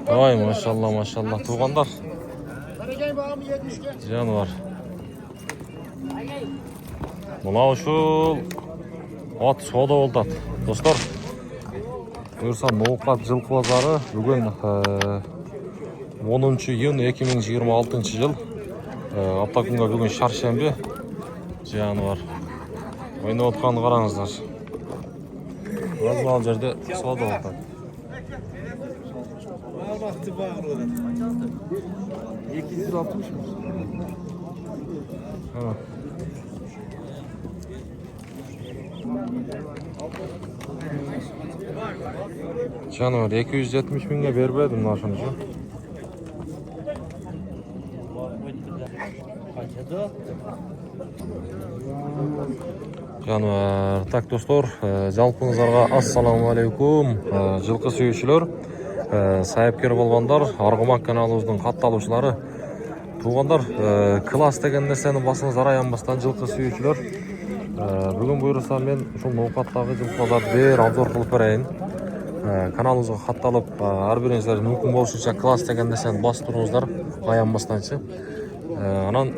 Vay maşallah maşallah tuğanlar. Жануар. Мынау ушул ат соода болуп атат. Достор, буюрса Ноокат жылкы базары бүгүн 10-июнь 2026 жыл. Аптакүнгө бүгүн шаршемби. Жануар. Ойноп атканын караңыздар. Ал жерде соода болуп атат. 260 mı? Жануар 270 миңге бербедим мына ошонучу. Жануар. Так, достор, жалпыңыздарга ассаламу алейкум. Жылкы сүйүүчүлөр, сайыпкер болгондар, Аргумак каналыбыздын катталуучулары, туугандар, класс деген нерсени басыңыздар аянбастан жылкы сүйүүчүлөр. Бүгүн буюрса мен ушул Ноокаттагы жылкы базарды бир обзор кылып берейин. Каналыбызга катталып, ар бириңиздер мүмкүн болушунча класс деген нерсени басып туруңуздар аянбастанчы. Анан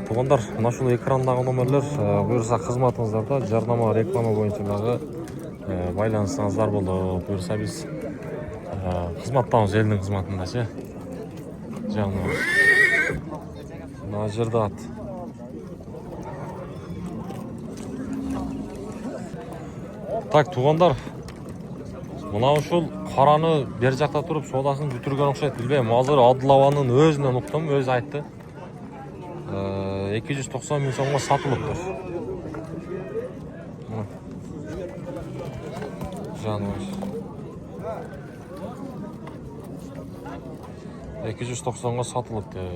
туугандар, мына ушул экрандагы номерлер буюрса кызматыңыздарда жарнама, реклама боюнча дагы байланыссаңыздар болот. Буюрса биз кызматтабыз, элдин кызматындачы. Жануар. Мына жерде ат. Так, туугандар, мына ушул караны бер жакта туруп соодасын бүтүргөн окшойт, билбейм. Азыр Адылабанын өзүнөн уктум, өзү айтты. 290 миң сомго сатылыптыр. Жануар. 290-га сатылыптыр.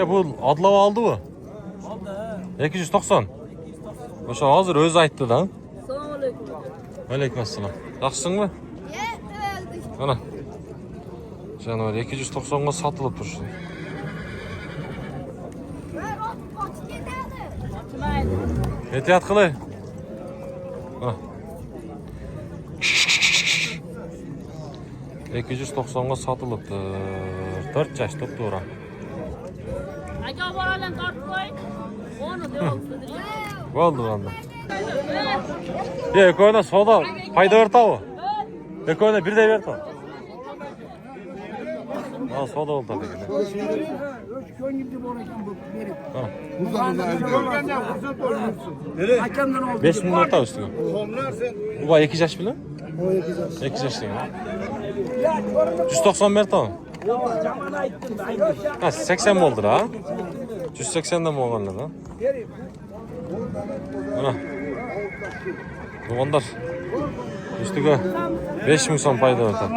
Бул Адылаба алдыбы? Алды. 290. Ошо азыр өзү айтты да. Assalamu alaikum. Алейкум ассалам. Жакшысыңбы? Мына. Жануар 290-га сатылыптыр ушу. Этият кылай. 290-га сатылыптыр. 4 жаш топтуура. Aka bolalarni tortib qo'y. Onu demoqchidir. Болду. Экөөнө соода пайда бертабы? Экөөнө бирдей берди. Соода болду деген. 5 миң отабы үстүгө. Буга 2 жаш беле? 2 жаш деген. 190 бертабы? 80 болду да. 180ден болгон эле да. Мына. Туугандар, үстүгө 5 миң сом пайда өтөт.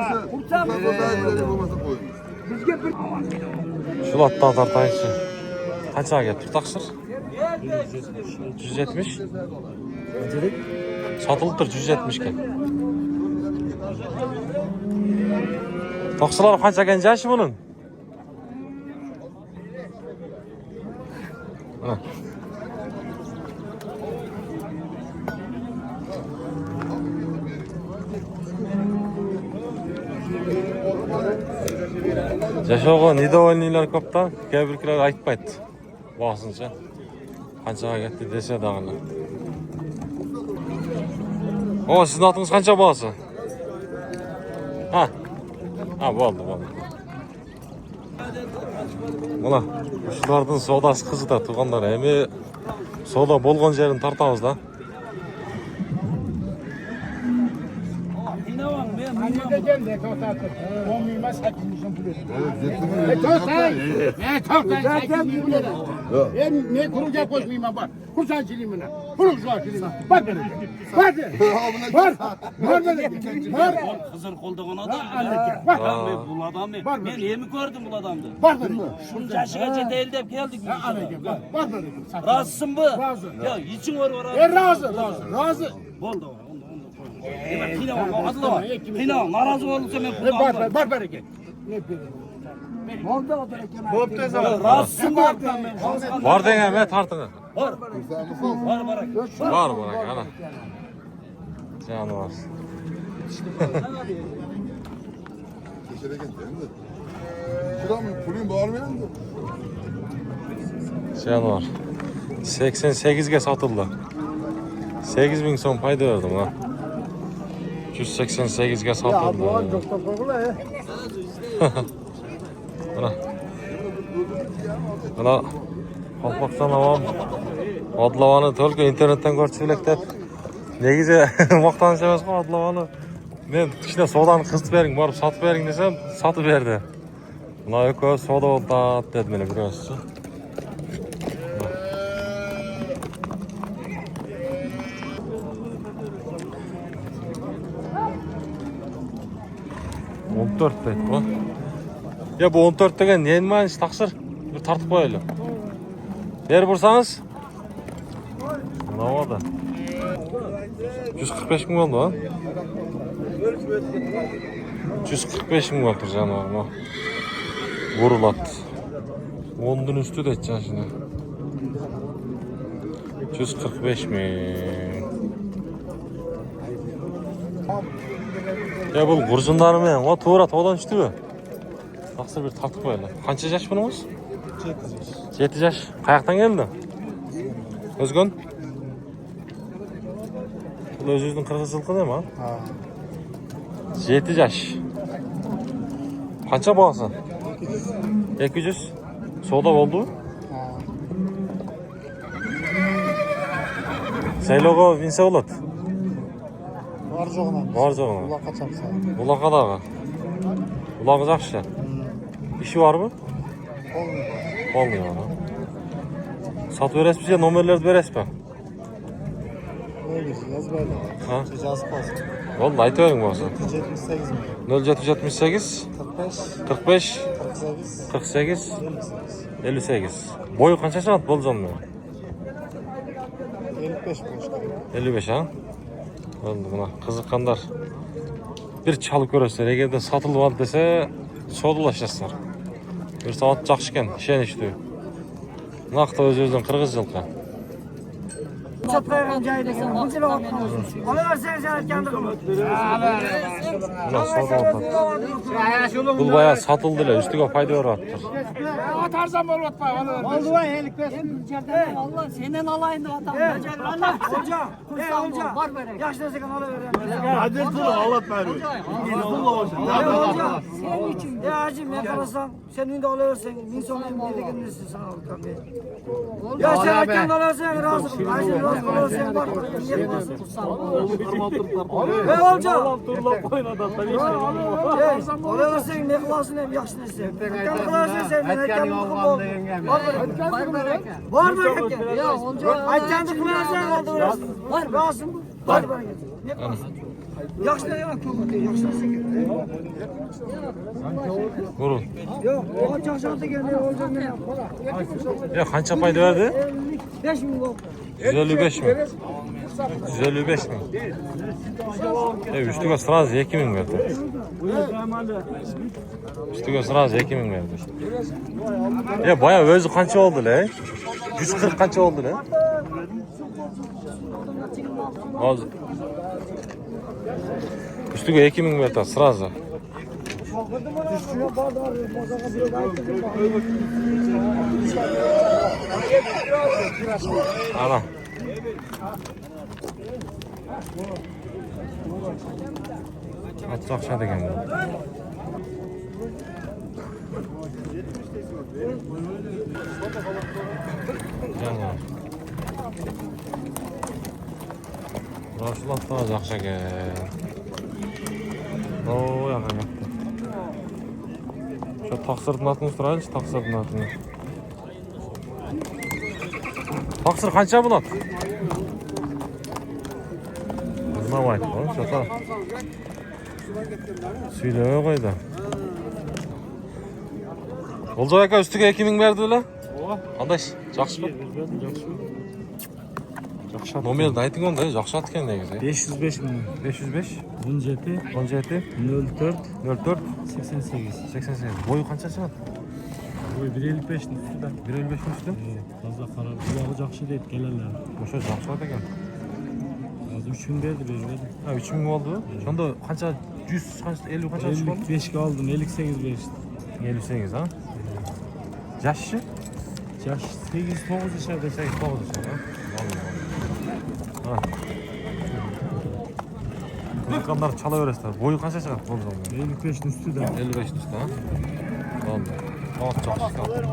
Ушул аттан тартайынчы. Канчага кетти тақсыр? 170. Сатылыптыр 170ке. Тақсырлар канча экен жашы мунун? Жашоого недовольныйлар көп да, кээ биркилер айтпайт. Басынча канчага кетти десе дагы. О, сиздин атыңыз канча баасы? Болду. Мына ушулардын соодасы кызыта туугандар. Эми соода болгон жерин тартабыз да. Ne kuracak koşmayayım bak. Kursan çileyim bana. Kursan çileyim. Bak bana. Bak. Var bana. Var. Kızır kolduğun adam. Bak. Bu adam ben yemi gördüm bu adamdı. Bak bana. Şunca yaşıgaca değil de geldik biz. Bak bana. Razısın bu. Razı. Ya için var var. Razı. Boldu. Pina narazı olursa ben bunu alırım. Bak bana gel. Razısın bu. Бар деген ме тартыңа? Var. Бар, ana. Жануар. Şuramın pulun bağırmayan da. Sen var. 88'ge satıldı. 8.000 son payda verdim ha. 188'ge satıldı. Buna Kalpaktan avam. Adlavanı tölke internetten görçülek dep. Negize maqtanış emas go adlavanı. Men kichkina sodani qizib bering, borib sotib bering desam, sotib berdi. Buna ökö soda oldu dedi meni biroz. 14 deydi bu. Ya bu 14 degen neyin manisi taksir? Bir tartıp koyalım. Ver bursanız. Ne oldu? 145 bin oldu ha? 145 bin oldu canım ha. Vurulat. 10'dun üstü de edeceksin şimdi. 145 bin. Ya bu kurcunlar mı? O tuğrat odan düştü mü? Taksir bir tartıp koyalım. Kança yaş bunumuz? 7 yaş. Kayaktan geldi? Özgün? Bu özünün kırgız yılkı değil mi ha? 7 yaş. Kança boğası? 200. Soda oldu? Saylogo vinse olat. Var жоғынан. Var жоғынан. Улаққа чапса. Ulaka dağı. Ulakı жақшы. İşi var mı? Olmuyor ana. Sat veresiz ya nomerlerdi veresiz mi? Öyle yazmayla. Ha? Жазып қалсын. Vallahi aytıverin olsa. 78 mi? 0778 45 45 48 48 58. 58. Boyu kaça saat bolcan mı? 55 boş kaldı. 55 ha? Oldu buna kızıkkanlar. Bir çalıp görürser, eğer de satılıp aldı dese sodulaşasınlar. Bir saat жақшыken, işen iştü. Naqta öz-özden kırgız yılka. Çatlayan cahil ekan. Bunca vakit kalmışsın. Alıverseniz yaratkandık mı? Buna soda ortak. Bu bayağı satıldı le, üstüge fayda uğrattır. Atarsam ol atma. Oldu var helik versin. Allah senden alayın da adam. Allah hoca. Hoca. Var böyle. Yaşlı zekan alıveren. Hadi dur ağlatma. Hoca. Senin için. Ya hacım ne kalasam. Senin de alıversen. İnsanın dediğin nesin sana ortam be. Ya sen erken alırsan razı. Hacım razı olursan bak. Niye basın? Ve hoca. Alıversen ne kalasın hem yaşlı nesin. Erken kalasın sen. Erken mutlu ol. Var mı erken? Ya hoca. Erken de kılarsan aldı. Var mı? Razı mı? Var mı? Ne kalasın? Yaşlı yok. Yaşlı Vurun. yok, o çarşafta geliyor, olacak ne yapalım? Ya kança payda verdi? 5 bin oldu. 155 mi? 155 mi? Üstüge sırası 2000 verdi. Üstüge sırası 2000 verdi. Ya bayağı özü kança oldu le? 140 kança oldu le? Az. Üstüge 2000 verdi sırası. Ana. Atacak degen bu. Canlar. Raşulat da жақсы ekan. Oo, yakan yaptı. Şu taksırdın atını sırayınca taksırdın atını. Taksır kança bulat? Anlamaydı oğlum şaka. Söyleme koydu. Olcay aka üstüge 2000 verdi öyle. Adaş, жақсы mı? Жақсы. Номерді айтың онда, жақсы ат екен негізі. 505 mi? 505 17 17 04 04 88. 88. Boyu kança шығады? Ой 155'in üstü de. 155 üstü. Fazla karar. Kulağı жақсы deyip gelirler. Ошо жақсы ат екен. Az 3000 berdi berdi. Ha 3000 oldu. Şonda kança 100 kança 50 kança çıktı? 55'ke aldım, 58 berdi. 58 ha. Yaşı? Yaş 8-9 yaşında. 8 9 yaşında. Ha. Kızıkanlar çala veresler. Boyu kaça çıkar? 55'in üstü de. 55 üstü ha. Tamam. Tamam çok çıkar.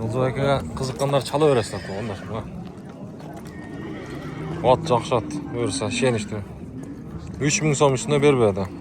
Yolculuğa kızıkanlar çala veresler. Onlar şimdi ha. At jakşat. Buyursa şen işte. 3000 so'm üstüne bermedi.